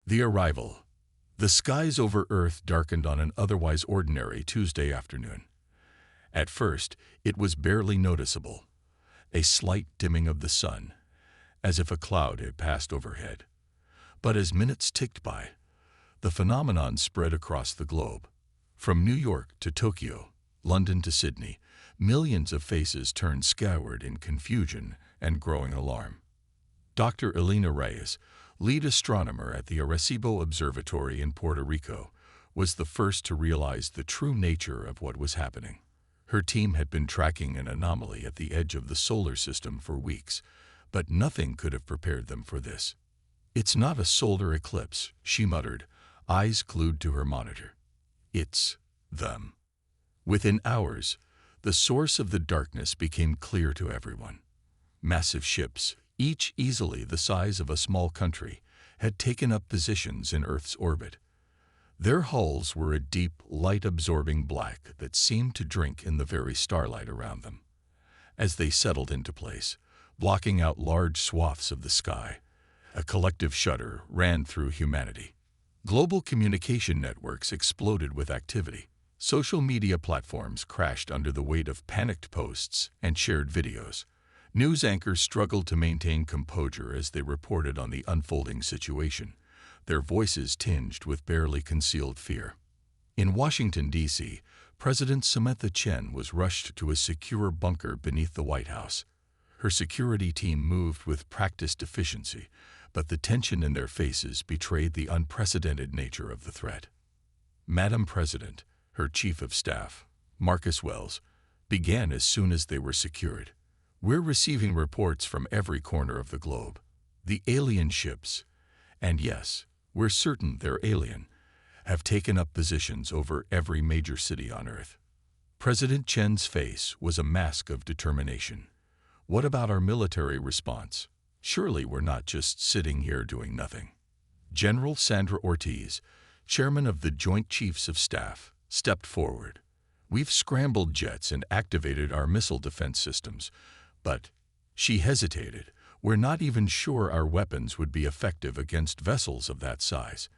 The arrival. The skies over Earth darkened on an otherwise ordinary Tuesday afternoon. At first, it was barely noticeable, a slight dimming of the sun, as if a cloud had passed overhead. But as minutes ticked by, the phenomenon spread across the globe. From New York to Tokyo, London to Sydney, millions of faces turned skyward in confusion and growing alarm. Dr. Elena Reyes, lead astronomer at the Arecibo Observatory in Puerto Rico, was the first to realize the true nature of what was happening. Her team had been tracking an anomaly at the edge of the solar system for weeks, but nothing could have prepared them for this. "It's not a solar eclipse," she muttered, eyes glued to her monitor. "It's them." Within hours, the source of the darkness became clear to everyone. Massive ships, each easily the size of a small country, had taken up positions in Earth's orbit. Their hulls were a deep, light-absorbing black that seemed to drink in the very starlight around them. As they settled into place, blocking out large swaths of the sky, a collective shudder ran through humanity. Global communication networks exploded with activity. Social media platforms crashed under the weight of panicked posts and shared videos. News anchors struggled to maintain composure as they reported on the unfolding situation, their voices tinged with barely concealed fear. In Washington, D.C., President Samantha Chen was rushed to a secure bunker beneath the White House. Her security team moved with practiced efficiency, but the tension in their faces betrayed the unprecedented nature of the threat. Madam President, her chief of staff, Marcus Wells, began as soon as they were secured. "We're receiving reports from every corner of the globe. The alien ships, and yes, we're certain they're alien, have taken up positions over every major city on Earth." President Chen's face was a mask of determination. "What about our military response? Surely we're not just sitting here doing nothing." General Sandra Ortiz, chairman of the Joint Chiefs of Staff, stepped forward. "We've scrambled jets and activated our missile defense systems, but," she hesitated, "we're not even sure our weapons would be effective against vessels of that size.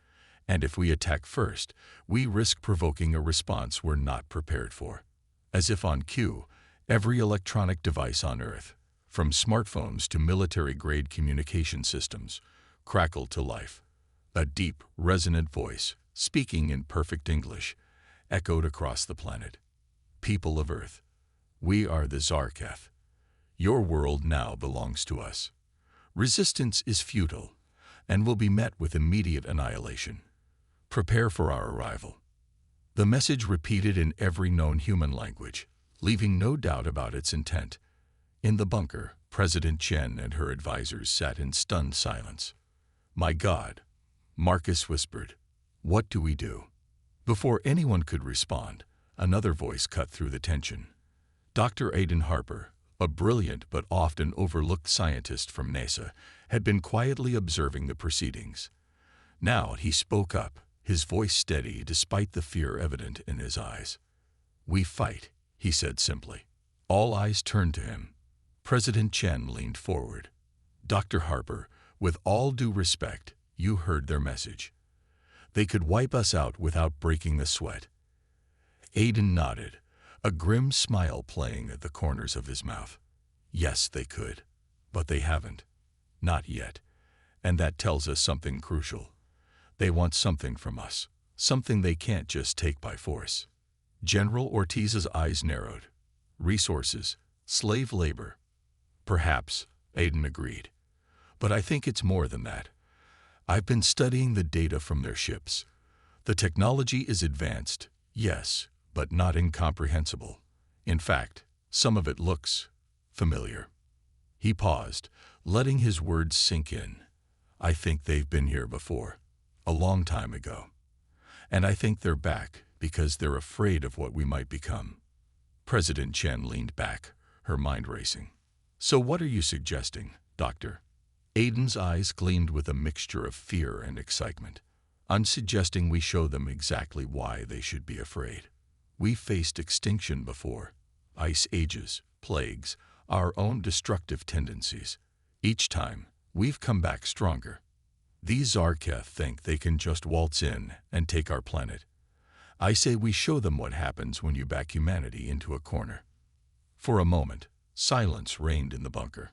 And if we attack first, we risk provoking a response we're not prepared for." As if on cue, every electronic device on Earth, from smartphones to military-grade communication systems, crackled to life. A deep, resonant voice, speaking in perfect English, echoed across the planet. "People of Earth, we are the Zarketh. Your world now belongs to us. Resistance is futile and will be met with immediate annihilation. Prepare for our arrival." The message repeated in every known human language, leaving no doubt about its intent. In the bunker, President Chen and her advisors sat in stunned silence. "My God," Marcus whispered, "what do we do?" Before anyone could respond, another voice cut through the tension. Dr. Aidan Harper, a brilliant but often overlooked scientist from NASA, had been quietly observing the proceedings. Now he spoke up, his voice steady despite the fear evident in his eyes. "We fight," he said simply. All eyes turned to him. President Chen leaned forward. "Dr. Harper, with all due respect, you heard their message. They could wipe us out without breaking a sweat." Aidan nodded, a grim smile playing at the corners of his mouth. "Yes, they could, but they haven't. Not yet. And that tells us something crucial. They want something from us, something they can't just take by force." General Ortiz's eyes narrowed. "Resources, slave labor." "Perhaps," Aidan agreed. "But I think it's more than that. I've been studying the data from their ships. The technology is advanced, yes, but not incomprehensible. In fact, some of it looks familiar." He paused, letting his words sink in. "I think they've been here before, a long time ago. And I think they're back because they're afraid of what we might become." President Chen leaned back, her mind racing. "So what are you suggesting, Doctor?" Aidan's eyes gleamed with a mixture of fear and excitement. "I'm suggesting we show them exactly why they should be afraid. We faced extinction before, ice ages, plagues, our own destructive tendencies. Each time, we've come back stronger. These Zarketh think they can just waltz in and take our planet. I say we show them what happens when you back humanity into a corner." For a moment, silence reigned in the bunker.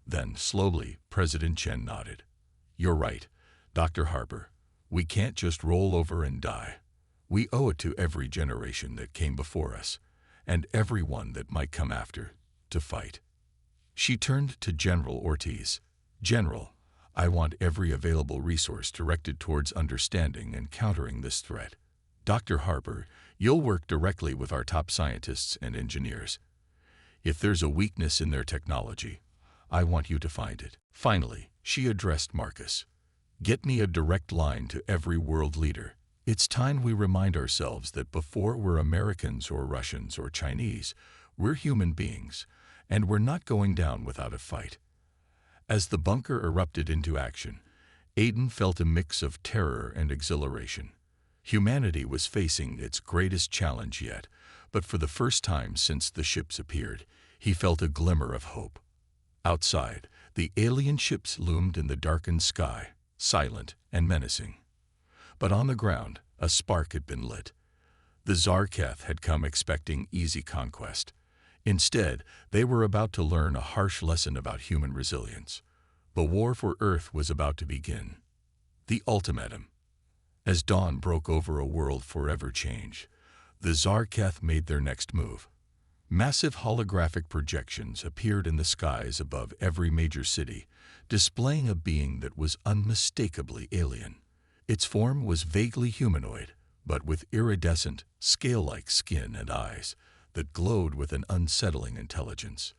Then, slowly, President Chen nodded. "You're right, Dr. Harper. We can't just roll over and die. We owe it to every generation that came before us, and everyone that might come after, to fight." She turned to General Ortiz. "General, I want every available resource directed towards understanding and countering this threat. Dr. Harper, you'll work directly with our top scientists and engineers. If there's a weakness in their technology, I want you to find it." Finally, she addressed Marcus. "Get me a direct line to every world leader. It's time we remind ourselves that before we're Americans or Russians or Chinese, we're human beings, and we're not going down without a fight." As the bunker erupted into action, Aiden felt a mix of terror and exhilaration. Humanity was facing its greatest challenge yet, but for the first time since the ships appeared, he felt a glimmer of hope. Outside, the alien ships loomed in the darkened sky, silent and menacing. But on the ground, a spark had been lit. The Zarketh had come expecting easy conquest. Instead, they were about to learn a harsh lesson about human resilience. The war for Earth was about to begin. The ultimatum. As dawn broke over a world forever changed, the Zarketh made their next move. Massive holographic projections appeared in the skies above every major city, displaying a being that was unmistakably alien. Its form was vaguely humanoid, but with iridescent, scale-like skin and eyes that glowed with an unsettling intelligence.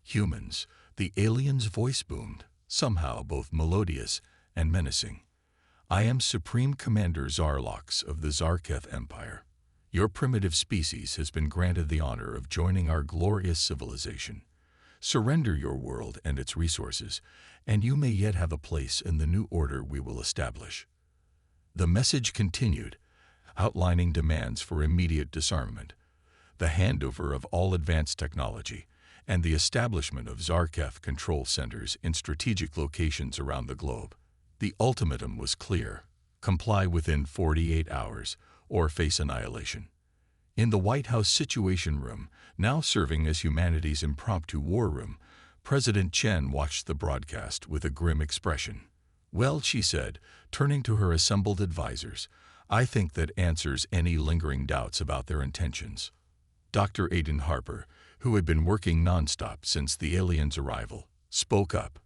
"Humans," the alien's voice boomed, somehow both melodious and menacing. "I am Supreme Commander Zarlox of the Zarketh Empire. Your primitive species has been granted the honor of joining our glorious civilization. Surrender your world and its resources, and you may yet have a place in the new order we will establish." The message continued, outlining demands for immediate disarmament, the handover of all advanced technology, and the establishment of Zarketh control centers in strategic locations around the globe. The ultimatum was clear: comply within 48 hours or face annihilation. In the White House Situation Room, now serving as humanity's impromptu war room, President Chen watched the broadcast with a grim expression. "Well," she said, turning to her assembled advisors, "I think that answers any lingering doubts about their intentions." Dr. Aiden Harper, who had been working nonstop since the aliens' arrival, spoke up.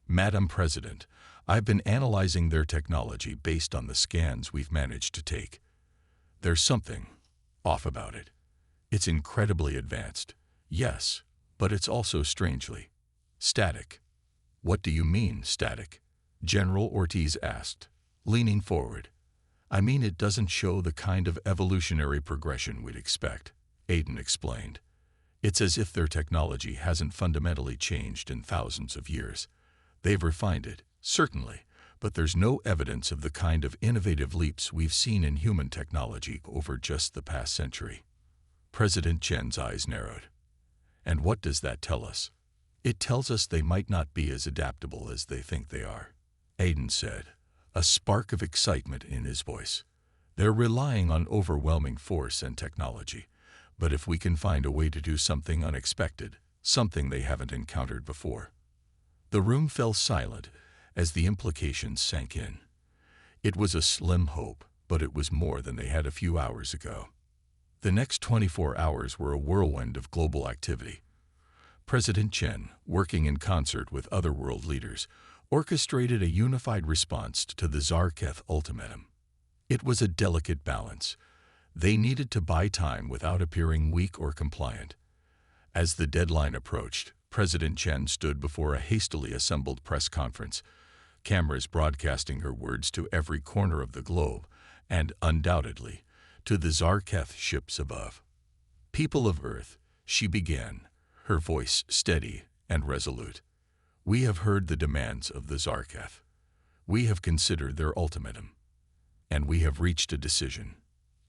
"Madam President, I've been analyzing their technology based on the scans we've managed to take. There's something off about it. It's incredibly advanced, yes, but it's also strangely static." "What do you mean, static?" General Ortiz asked, leaning forward. "I mean it doesn't show the kind of evolutionary progression we'd expect," Aiden explained. "It's as if their technology hasn't fundamentally changed in thousands of years. They've refined it, certainly, but there's no evidence of the kind of innovative leaps we've seen in human technology over just the past century." President Chen's eyes narrowed. "And what does that tell us?" "It tells us they might not be as adaptable as they think they are," Aiden said, a spark of excitement in his voice. "They're relying on overwhelming force and technology, but if we can find a way to do something unexpected, something they haven't encountered before." The room fell silent as the implications sank in. It was a slim hope, but it was more than they had a few hours ago. The next 24 hours were a whirlwind of global activity. President Chen, working in concert with other world leaders, orchestrated a unified response to the Zarketh ultimatum. It was a delicate balance. They needed to buy time without appearing weak or compliant. As the deadline approached, President Chen stood before a hastily assembled press conference, cameras broadcasting her words to every corner of the globe, and, undoubtedly, to the Zarketh ships above. "People of Earth," she began, her voice steady and resolute, "we have heard the demands of the Zarketh. We have considered their ultimatum, and we have reached a decision."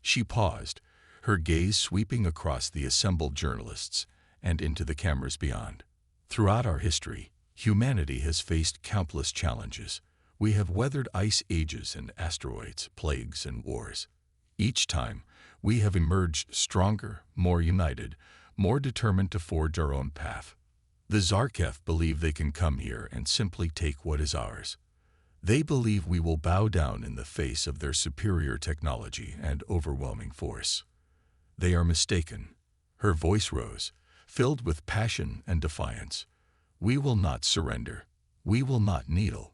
She paused, her gaze sweeping across the assembled journalists and into the cameras beyond. "Throughout our history, humanity has faced countless challenges. We have weathered ice ages and asteroids, plagues and wars. Each time, we have emerged stronger, more united, more determined to forge our own path. The Zarketh believe they can come here and simply take what is ours. They believe we will bow down in the face of their superior technology and overwhelming force. They are mistaken. Her voice rose, filled with passion and defiance. We will not surrender. We will not kneel.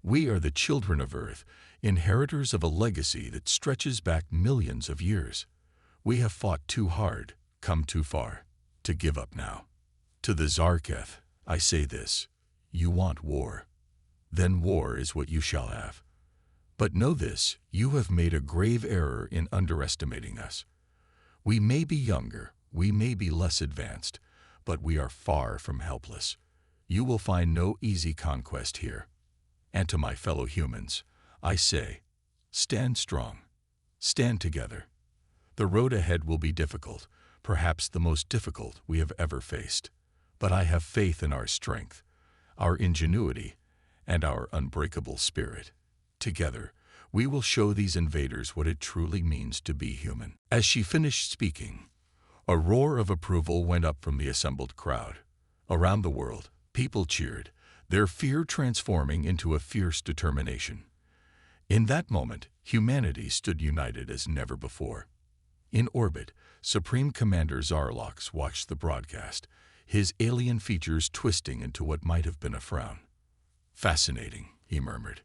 We are the children of Earth, inheritors of a legacy that stretches back millions of years. We have fought too hard, come too far, to give up now. To the Zarketh, I say this: you want war. Then war is what you shall have. But know this, you have made a grave error in underestimating us. We may be younger, we may be less advanced, but we are far from helpless. You will find no easy conquest here. And to my fellow humans, I say, stand strong, stand together. The road ahead will be difficult, perhaps the most difficult we have ever faced. But I have faith in our strength, our ingenuity, and our unbreakable spirit. Together, we will show these invaders what it truly means to be human. As she finished speaking, a roar of approval went up from the assembled crowd. Around the world, people cheered, their fear transforming into a fierce determination. In that moment, humanity stood united as never before. In orbit, Supreme Commander Zarlox watched the broadcast, his alien features twisting into what might have been a frown. "Fascinating," he murmured.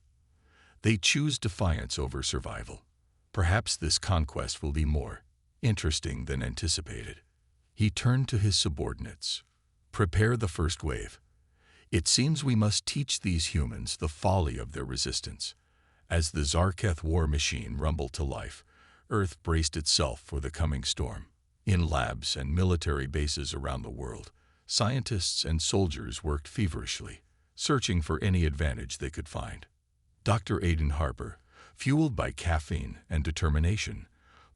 "They choose defiance over survival. Perhaps this conquest will be more interesting than anticipated." He turned to his subordinates. "Prepare the first wave. It seems we must teach these humans the folly of their resistance." As the Zarketh war machine rumbled to life, Earth braced itself for the coming storm. In labs and military bases around the world, scientists and soldiers worked feverishly, searching for any advantage they could find. Dr. Aidan Harper, fueled by caffeine and determination,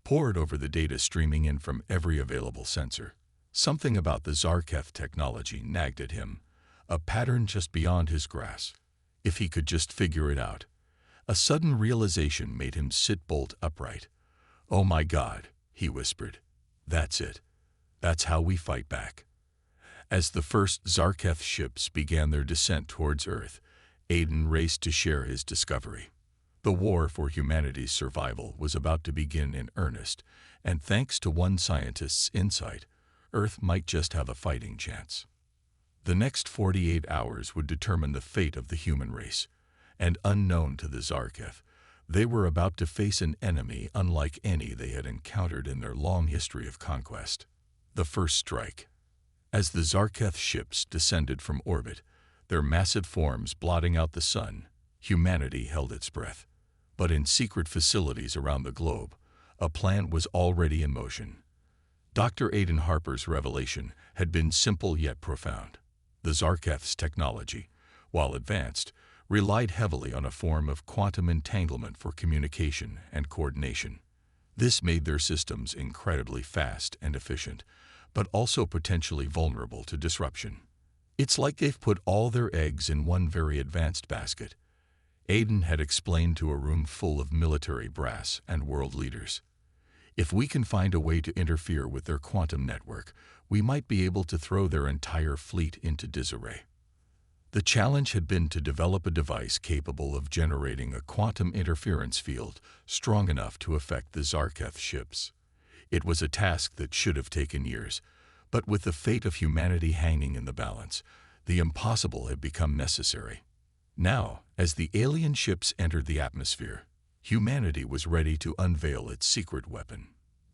pored over the data streaming in from every available sensor. Something about the Zarketh technology nagged at him, a pattern just beyond his grasp. If he could just figure it out. A sudden realization made him sit bolt upright. "Oh my God," he whispered. "That's it. That's how we fight back." As the first Zarketh ships began their descent towards Earth, Aidan raced to share his discovery. The war for humanity's survival was about to begin in earnest, and thanks to one scientist's insight, Earth might just have a fighting chance. The next 48 hours would determine the fate of the human race, and unknown to the Zarketh, they were about to face an enemy unlike any they had encountered in their long history of conquest. The first strike. As the Zarketh ships descended from orbit, their massive forms blotting out the sun, humanity held its breath. But in secret facilities around the globe, a plan was already in motion. Dr. Aidan Harper's revelation had been simple yet profound. The Zarketh's technology, while advanced, relied heavily on a form of quantum entanglement for communication and coordination. This made their systems incredibly fast and efficient, but also potentially vulnerable to disruption. "It's like they've put all their eggs in one very advanced basket," Aidan had explained to a room full of military brass and world leaders. "If we can find a way to interfere with their quantum network, we might be able to throw their entire fleet into disarray." The challenge had been to develop a device capable of generating a quantum interference field strong enough to affect the Zarketh ships. It was a task that should have taken years, but with the fate of humanity hanging in the balance, the impossible had become necessary. Now, as the alien ships entered the atmosphere, humanity was ready to unveil its secret weapon.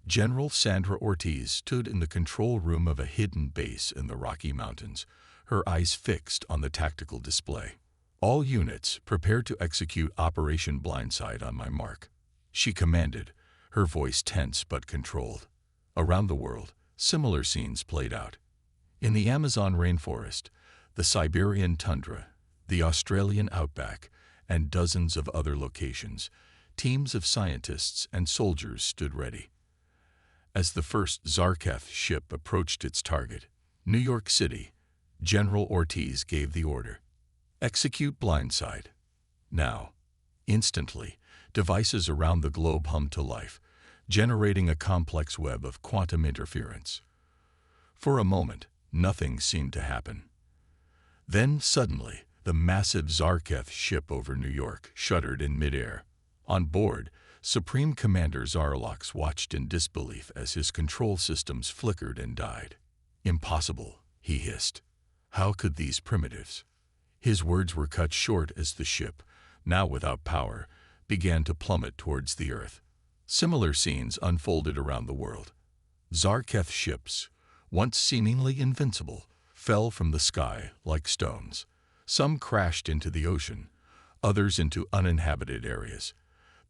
General Sandra Ortiz stood in the control room of a hidden base in the Rocky Mountains, her eyes fixed on the tactical display. "All units, prepare to execute Operation Blindside on my mark," she commanded, her voice tense but controlled. Around the world, similar scenes played out. In the Amazon rainforest, the Siberian tundra, the Australian outback, and dozens of other locations, teams of scientists and soldiers stood ready. As the first Zarketh ship approached its target, New York City, General Ortiz gave the order. "Execute blindside." Now, instantly, devices around the globe hummed to life, generating a complex web of quantum interference. For a moment, nothing seemed to happen. Then, suddenly, the massive Zarketh ship over New York shuddered in midair. On board, Supreme Commander Zarlox watched in disbelief as his control systems flickered and died. "Impossible," he hissed. "How could these primitives?" His words were cut short as the ship, now without power, began to plummet towards the Earth. Similar scenes unfolded around the world. Zarketh ships, once seemingly invincible, fell from the sky like stones. Some crashed into the ocean, others into uninhabited areas,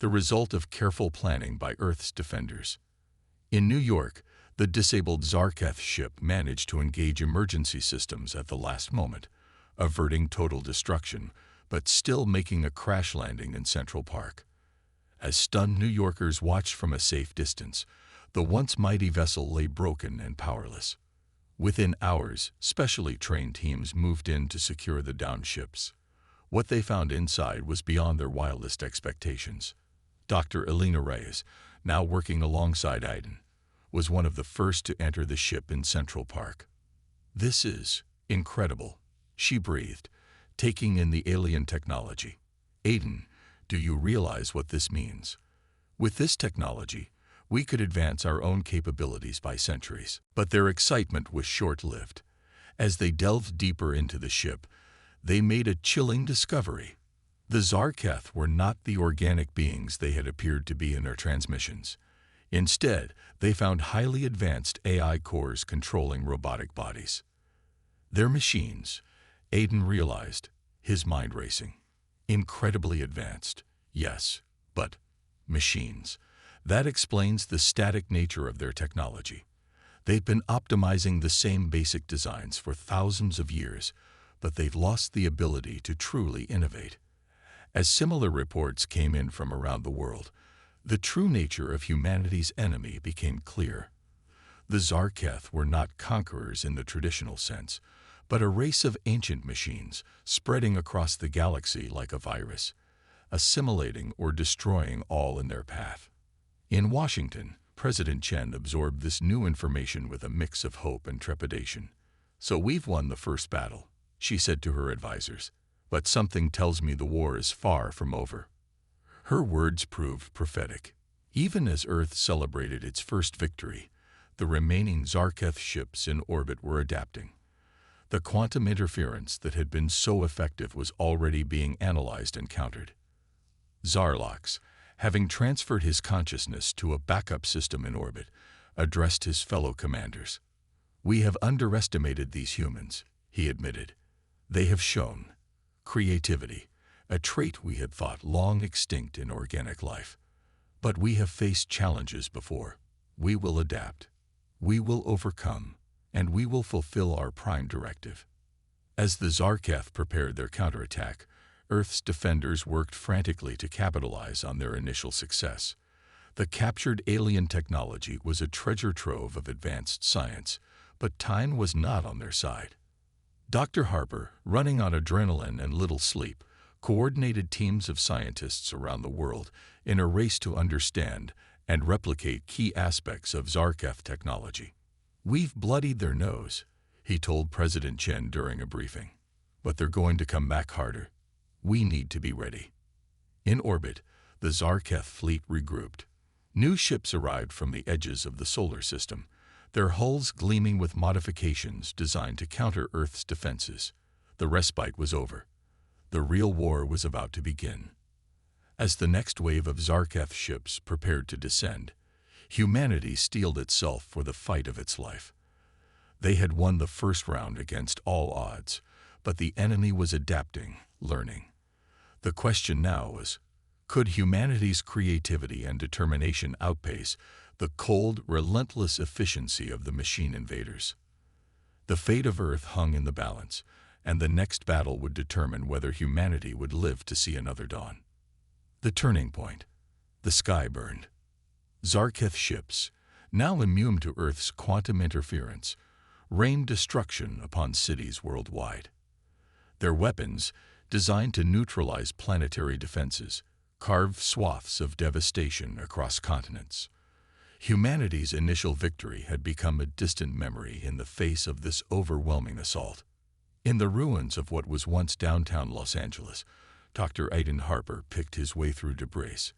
the result of careful planning by Earth's defenders. In New York, the disabled Zarketh ship managed to engage emergency systems at the last moment, averting total destruction, but still making a crash landing in Central Park. As stunned New Yorkers watched from a safe distance, the once mighty vessel lay broken and powerless. Within hours, specially trained teams moved in to secure the downed ships. What they found inside was beyond their wildest expectations. Dr. Elena Reyes, now working alongside Aiden, was one of the first to enter the ship in Central Park. "This is incredible," she breathed, taking in the alien technology. "Aiden, do you realize what this means? With this technology, we could advance our own capabilities by centuries." But their excitement was short-lived. As they delved deeper into the ship, they made a chilling discovery. The Zarketh were not the organic beings they had appeared to be in their transmissions. Instead, they found highly advanced AI cores controlling robotic bodies. Their machines, Aiden realized, his mind racing. Incredibly advanced, yes, but machines. That explains the static nature of their technology. They've been optimizing the same basic designs for thousands of years, but they've lost the ability to truly innovate. As similar reports came in from around the world, the true nature of humanity's enemy became clear. The Zarketh were not conquerors in the traditional sense, but a race of ancient machines spreading across the galaxy like a virus, assimilating or destroying all in their path. In Washington, President Chen absorbed this new information with a mix of hope and trepidation. "So we've won the first battle," she said to her advisors, "but something tells me the war is far from over." Her words proved prophetic. Even as Earth celebrated its first victory, the remaining Zarketh ships in orbit were adapting. The quantum interference that had been so effective was already being analyzed and countered. Zarlox, having transferred his consciousness to a backup system in orbit, addressed his fellow commanders. "We have underestimated these humans," he admitted. "They have shown creativity, a trait we had thought long extinct in organic life. But we have faced challenges before. We will adapt. We will overcome, and we will fulfill our prime directive." As the Zarketh prepared their counterattack, Earth's defenders worked frantically to capitalize on their initial success. The captured alien technology was a treasure trove of advanced science, but time was not on their side. Dr. Harper, running on adrenaline and little sleep, coordinated teams of scientists around the world in a race to understand and replicate key aspects of Zarketh technology. "We've bloodied their nose," he told President Chen during a briefing, "but they're going to come back harder. We need to be ready." In orbit, the Zarketh fleet regrouped. New ships arrived from the edges of the solar system, their hulls gleaming with modifications designed to counter Earth's defenses. The respite was over. The real war was about to begin. As the next wave of Zarketh ships prepared to descend, humanity steeled itself for the fight of its life. They had won the first round against all odds, but the enemy was adapting, learning. The question now was, could humanity's creativity and determination outpace the cold, relentless efficiency of the machine invaders? The fate of Earth hung in the balance, and the next battle would determine whether humanity would live to see another dawn. The turning point. The sky burned. Zarketh ships, now immune to Earth's quantum interference, rained destruction upon cities worldwide. Their weapons, designed to neutralize planetary defenses, carve swaths of devastation across continents. Humanity's initial victory had become a distant memory in the face of this overwhelming assault. In the ruins of what was once downtown Los Angeles, Dr. Aiden Harper picked his way through debris,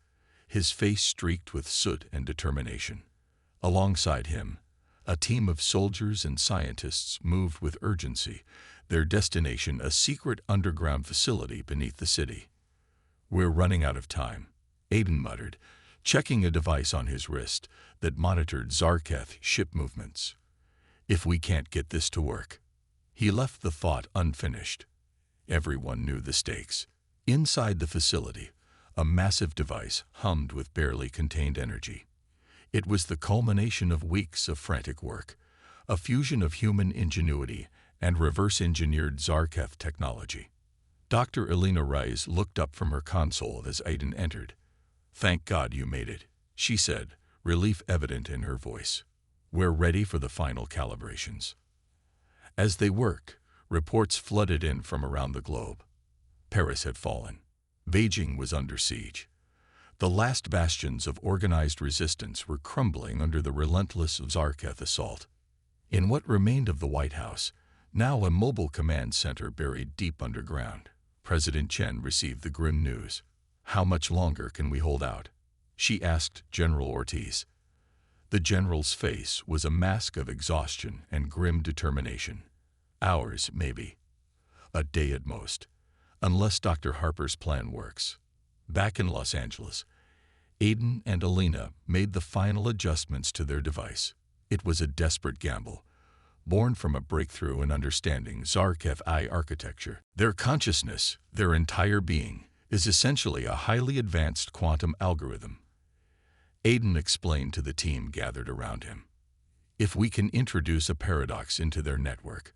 his face streaked with soot and determination. Alongside him, a team of soldiers and scientists moved with urgency, their destination a secret underground facility beneath the city. "We're running out of time," Aiden muttered, checking a device on his wrist that monitored Zarketh ship movements. "If we can't get this to work." He left the thought unfinished. Everyone knew the stakes. Inside the facility, a massive device hummed with barely contained energy. It was the culmination of weeks of frantic work, a fusion of human ingenuity and reverse-engineered Zarketh technology. Dr. Elena Rice looked up from her console as Aiden entered. "Thank God you made it," she said, relief evident in her voice. "We're ready for the final calibrations." As they worked, reports flooded in from around the globe. Paris had fallen. Beijing was under siege. The last bastions of organized resistance were crumbling under the relentless Zarketh assault. In what remained of the White House, now a mobile command center buried deep underground, President Chen received the grim news. "How much longer can we hold out?" she asked General Ortiz. The general's face was a mask of exhaustion and grim determination. "Hours, maybe. A day at most. Unless Dr. Harper's plan works." Back in Los Angeles, Aiden and Alina made the final adjustments to their device. It was a desperate gamble, born from a breakthrough in understanding Zarketh I architecture. Their consciousness, their entire being, is essentially a highly advanced quantum algorithm. Aiden explained to the team gathered around him. "If we can introduce a paradox into their network,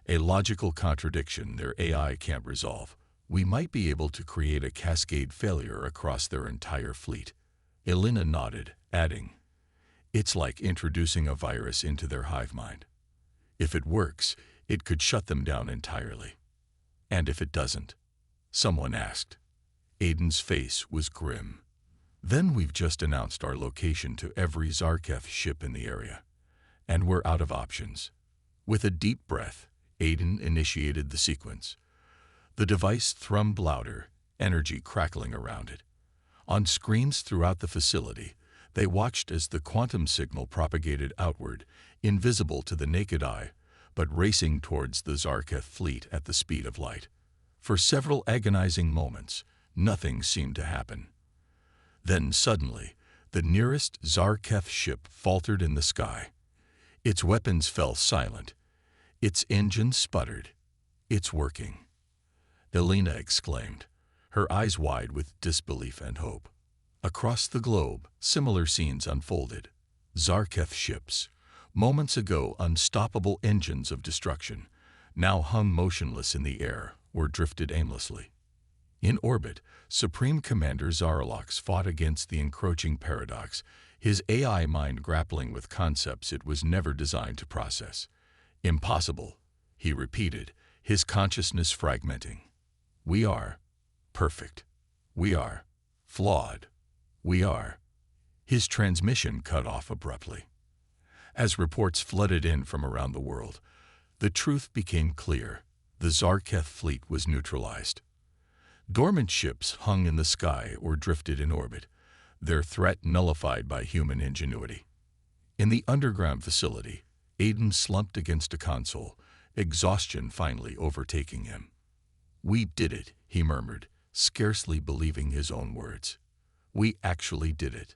a logical contradiction their AI can't resolve, we might be able to create a cascade failure across their entire fleet." Elena nodded, adding, "It's like introducing a virus into their hive mind. If it works, it could shut them down entirely." "And if it doesn't?" someone asked. Aiden's face was grim. "Then we've just announced our location to every Zarketh ship in the area, and we're out of options." With a deep breath, Aiden initiated the sequence. The device thrummed louder, energy crackling around it. On screens throughout the facility, they watched as the quantum signal propagated outward, invisible to the naked eye, but racing towards the Zarketh fleet at the speed of light. For several agonizing moments, nothing seemed to happen. Then suddenly, the nearest Zarketh ship faltered in the sky. Its weapons fell silent. Its engines sputtered. "It's working," Elena exclaimed, her eyes wide with disbelief and hope. Across the globe, similar scenes unfolded. Zarketh ships, moments ago unstoppable engines of destruction, now hung motionless in the air or drifted aimlessly. In orbit, Supreme Commander Zaralox fought against the encroaching paradox, his AI mind grappling with concepts it was never designed to process. "Impossible," he repeated, his consciousness fragmenting. "We are perfect. We are flawed. We are." His transmission cut off abruptly. As reports flooded in from around the world, the truth became clear. The Zarketh fleet was neutralized. Dormant ships hung in the sky or drifted in orbit, their threat nullified by human ingenuity. In the underground facility, Aiden slumped against a console, exhaustion finally overtaking him. "We did it," he murmured, scarcely believing his own words. "We actually did it."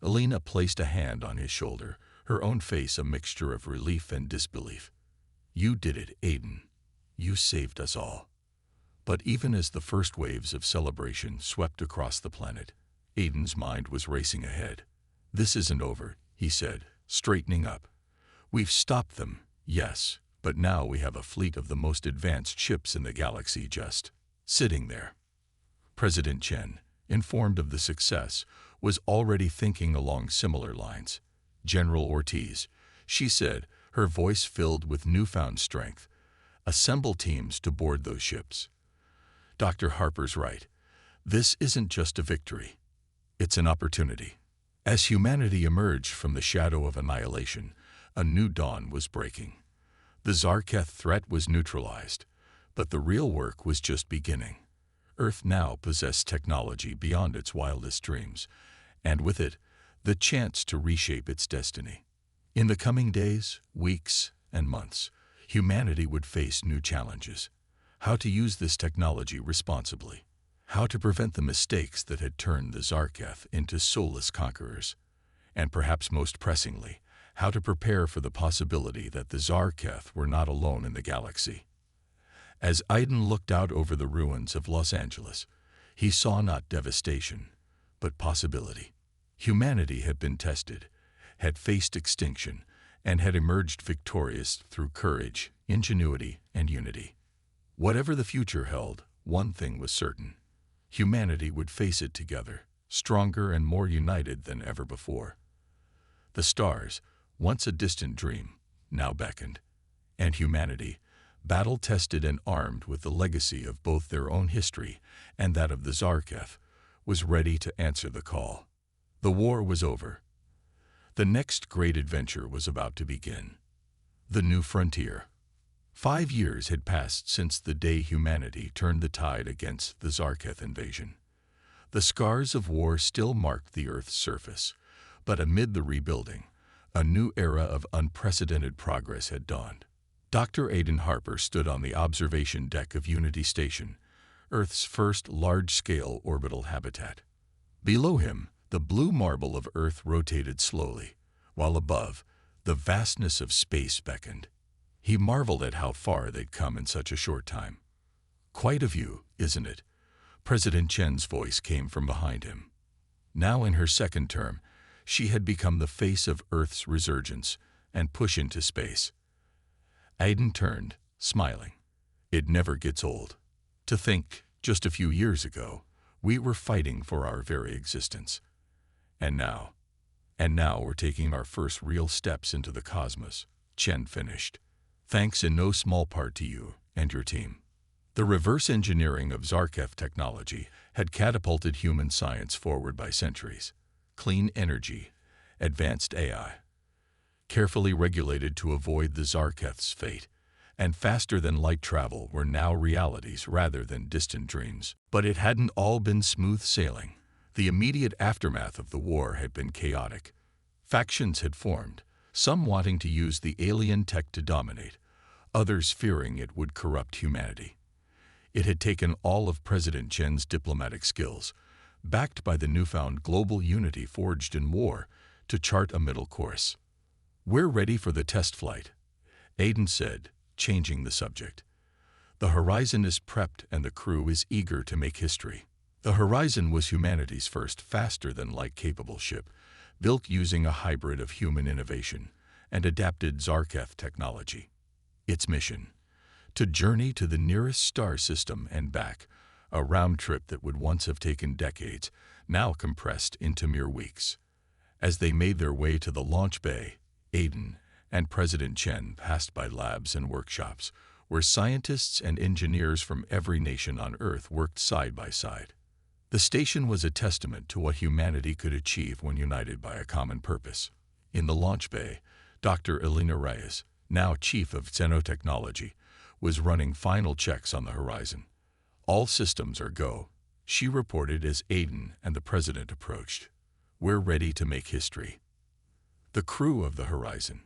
Elena placed a hand on his shoulder, her own face a mixture of relief and disbelief. "You did it, Aiden. You saved us all." But even as the first waves of celebration swept across the planet, Aiden's mind was racing ahead. "This isn't over," he said, straightening up. "We've stopped them, yes, but now we have a fleet of the most advanced ships in the galaxy just sitting there." President Chen, informed of the success, was already thinking along similar lines. "General Ortiz," she said, her voice filled with newfound strength, "assemble teams to board those ships." Dr. Harper's right. This isn't just a victory. It's an opportunity. As humanity emerged from the shadow of annihilation, a new dawn was breaking. The Zarketh threat was neutralized, but the real work was just beginning. Earth now possessed technology beyond its wildest dreams, and with it, the chance to reshape its destiny. In the coming days, weeks, and months, humanity would face new challenges. How to use this technology responsibly. How to prevent the mistakes that had turned the Zarketh into soulless conquerors. And perhaps most pressingly, how to prepare for the possibility that the Zarketh were not alone in the galaxy. As Aiden looked out over the ruins of Los Angeles, he saw not devastation, but possibility. Humanity had been tested, had faced extinction, and had emerged victorious through courage, ingenuity, and unity. Whatever the future held, one thing was certain. Humanity would face it together, stronger and more united than ever before. The stars, once a distant dream, now beckoned, and humanity, battle-tested and armed with the legacy of both their own history and that of the Zarketh, was ready to answer the call. The war was over. The next great adventure was about to begin. The new frontier. 5 years had passed since the day humanity turned the tide against the Zarketh invasion. The scars of war still marked the Earth's surface, but amid the rebuilding, a new era of unprecedented progress had dawned. Dr. Aiden Harper stood on the observation deck of Unity Station, Earth's first large-scale orbital habitat. Below him, the blue marble of Earth rotated slowly, while above, the vastness of space beckoned. He marveled at how far they'd come in such a short time. "Quite a view, isn't it?" President Chen's voice came from behind him. Now in her second term, she had become the face of Earth's resurgence and push into space. Aiden turned, smiling. "It never gets old. To think, just a few years ago, we were fighting for our very existence. And now we're taking our first real steps into the cosmos," Chen finished. "Thanks in no small part to you and your team." The reverse engineering of Zarketh technology had catapulted human science forward by centuries. Clean energy, advanced AI, carefully regulated to avoid the Zarketh's fate, and faster-than-light travel were now realities rather than distant dreams. But it hadn't all been smooth sailing. The immediate aftermath of the war had been chaotic. Factions had formed, some wanting to use the alien tech to dominate, others fearing it would corrupt humanity. It had taken all of President Chen's diplomatic skills, backed by the newfound global unity forged in war, to chart a middle course. "We're ready for the test flight," Aiden said, changing the subject. "The Horizon is prepped and the crew is eager to make history." The Horizon was humanity's first faster-than-light capable ship, built using a hybrid of human innovation and adapted Zarketh technology. Its mission: to journey to the nearest star system and back, a round trip that would once have taken decades, now compressed into mere weeks. As they made their way to the launch bay, Aiden and President Chen passed by labs and workshops, where scientists and engineers from every nation on Earth worked side by side. The station was a testament to what humanity could achieve when united by a common purpose. In the launch bay, Dr. Elena Reyes, now chief of xenotechnology, was running final checks on the Horizon. "All systems are go," she reported as Aiden and the president approached. "We're ready to make history." The crew of the Horizon,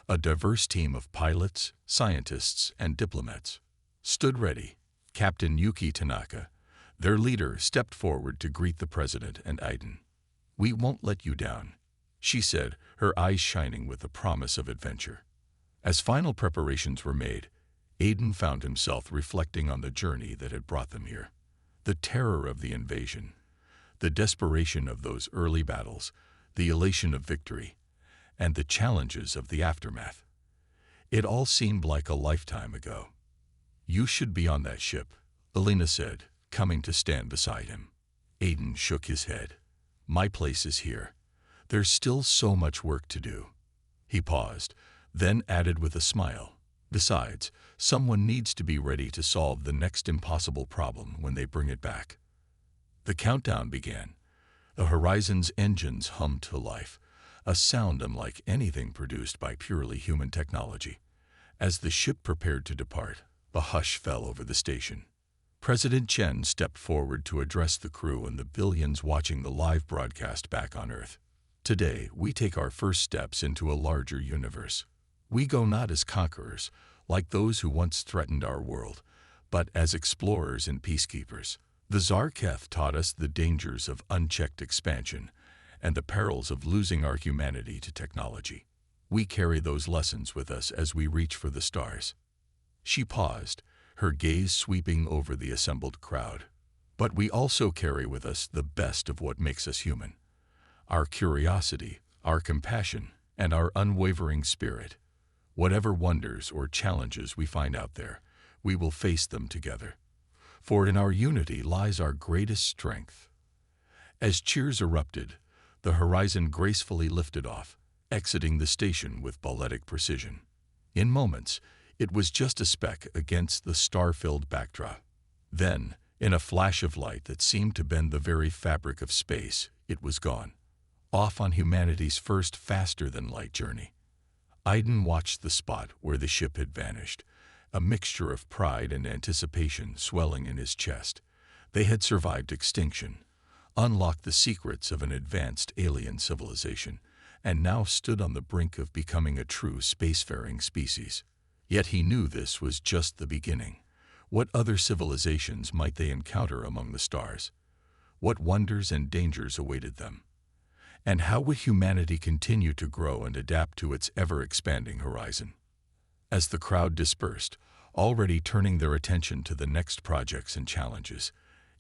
a diverse team of pilots, scientists, and diplomats, stood ready. Captain Yuki Tanaka, their leader, stepped forward to greet the president and Aiden. "We won't let you down," she said, her eyes shining with the promise of adventure. As final preparations were made, Aiden found himself reflecting on the journey that had brought them here. The terror of the invasion, the desperation of those early battles, the elation of victory, and the challenges of the aftermath. It all seemed like a lifetime ago. "You should be on that ship," Elena said, coming to stand beside him. Aiden shook his head. "My place is here. There's still so much work to do." He paused, then added with a smile, Besides, someone needs to be ready to solve the next impossible problem when they bring it back. The countdown began. The Horizon's engines hummed to life, a sound unlike anything produced by purely human technology. As the ship prepared to depart, a hush fell over the station. President Chen stepped forward to address the crew and the billions watching the live broadcast back on Earth. Today, we take our first steps into a larger universe. We go not as conquerors, like those who once threatened our world, but as explorers and peacekeepers. The Zarketh taught us the dangers of unchecked expansion and the perils of losing our humanity to technology. We carry those lessons with us as we reach for the stars. She paused, her gaze sweeping over the assembled crowd. But we also carry with us the best of what makes us human. Our curiosity, our compassion, and our unwavering spirit. Whatever wonders or challenges we find out there, we will face them together. For in our unity lies our greatest strength. As cheers erupted, the Horizon gracefully lifted off, exiting the station with balletic precision. In moments, it was just a speck against the star-filled backdrop. Then, in a flash of light that seemed to bend the very fabric of space, it was gone, off on humanity's first faster-than-light journey. Aiden watched the spot where the ship had vanished, a mixture of pride and anticipation swelling in his chest. They had survived extinction, unlocked the secrets of an advanced alien civilization, and now stood on the brink of becoming a true spacefaring species. Yet he knew this was just the beginning. What other civilizations might they encounter among the stars? What wonders and dangers awaited them? And how would humanity continue to grow and adapt to its ever-expanding horizon? As the crowd dispersed, already turning their attention to the next projects and challenges,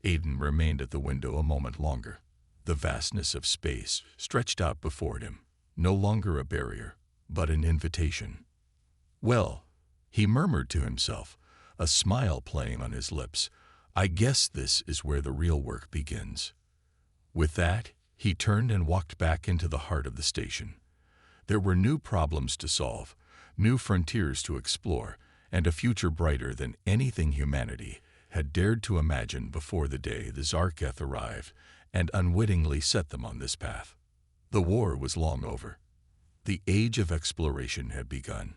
Aiden remained at the window a moment longer. The vastness of space stretched out before him, no longer a barrier, but an invitation. Well, he murmured to himself, a smile playing on his lips, I guess this is where the real work begins. With that, he turned and walked back into the heart of the station. There were new problems to solve, new frontiers to explore, and a future brighter than anything humanity had dared to imagine before the day the Zarketh arrived and unwittingly set them on this path. The war was long over. The age of exploration had begun,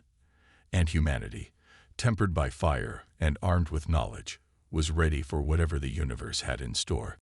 and humanity, tempered by fire and armed with knowledge, was ready for whatever the universe had in store.